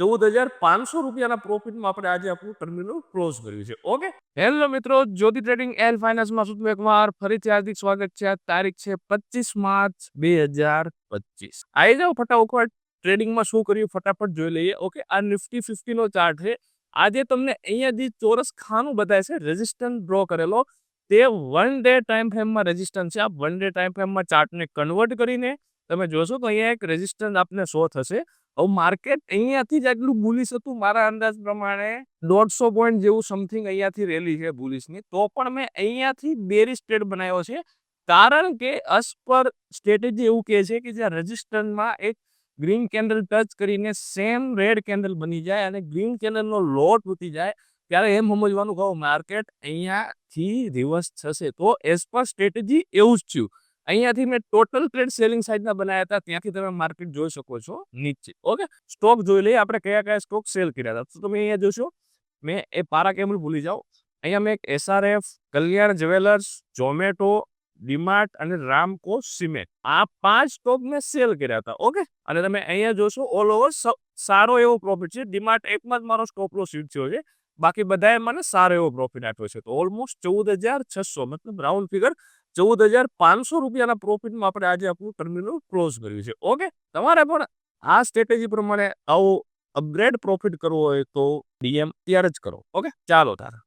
14,500 રૂપિયાના પ્રોફિટમાં આપણે આજે આપણું ટર્મિનલ ક્લોઝ કર્યું છે. ઓકે, હેલો મિત્રો, જ્યોતિ ટ્રેડિંગ એલ ફાઇનાન્સમાં શું એકવાર ફરીથી હાર્દિક સ્વાગત છે. તારીખ છે 25 માર્ચ 2025. આવી જાઓ ફટાફટ ટ્રેડિંગમાં શું કર્યું ફટાફટ જોઈ લઈએ. ઓકે, આ નિફ્ટી 50 નો ચાર્ટ છે. આજે તમને અહીંયા જે ચોરસ ખાનું બતાવે છે રેઝિસ્ટન્સ ડ્રો કરેલો, તે 1 ડે ટાઈમ ફ્રેમમાં રેઝિસ્ટન્સ છે. આ 1 ડે ટાઈમ ફ્રેમમાં ચાર્ટને કન્વર્ટ કરીને તમે જોશો તો અહીંયા એક રેઝિસ્ટન્સ આપને શો થશે. હવે માર્કેટ અહીંયાથી જ આટલું બુલિશ હતું મારા અંદાજ પ્રમાણે 150 પોઈન્ટ જેવું સમથિંગ અહીંયાથી રેલી છે બુલિશની. તો પણ મેં અહીંયાથી બેરિશ ટ્રેડ બનાવ્યો છે, કારણ કે અસ પર સ્ટ્રેટેજી એવું કહે છે કે જ્યાં રેઝિસ્ટન્સમાં એક ગ્રીન કેન્ડલ ટચ કરીને સેમ રેડ કેન્ડલ બની જાય અને ગ્રીન કેન્ડલનો લો તૂટી જાય, ત્યારે એમ સમજવાનું કહો માર્કેટ અહીંયાથી રિવર્સ થશે. તો એઝ પર સ્ટ્રેટેજી એવું જ થયું. અહીંયાથી મેં ટોટલ ટ્રેડ સેલિંગ સાઇડના બનાવ્યા હતા, ત્યાંથી તમે માર્કેટ જોઈ શકો છો નીચે. ઓકે, સ્ટોક જોઈ લઈએ આપણે કયા કયા સ્ટોક સેલ કર્યા હતા. તો તમે અહીંયા જોશો, મેં એ પારા કેબલ ભૂલી જાઓ, અહીંયા મેં એક SRF, કલ્યાણ જ્વેલર્સ, ઝોમેટો, ડીમાર્ટ અને રામકો સિમેન્ટ, આ 5 સ્ટોક મેં સેલ કર્યા હતા. ઓકે, અને તમે અહીંયા જોશો ઓલ ઓવર સારો એવો પ્રોફિટ છે. ડીમાર્ટ એકમાં જ મારો સ્ટોપ લોસ હિટ થયો છે, બાકી બધાએ મને સારો એવો પ્રોફિટ આપ્યો છે. તો ઓલમોસ્ટ 14,600 મતલબ રાઉન્ડ ફિગર 14,500 રૂપિયાના પ્રોફિટમાં આપણે આજે આપણું ટર્મિનલ ક્લોઝ કર્યું છે. ઓકે, તમારે પણ આ સ્ટ્રેટેજી પ્રમાણે આવો અપગ્રેડ પ્રોફિટ કરવો હોય તો DM ત્યારે જ કરો. ઓકે, ચાલો તારે.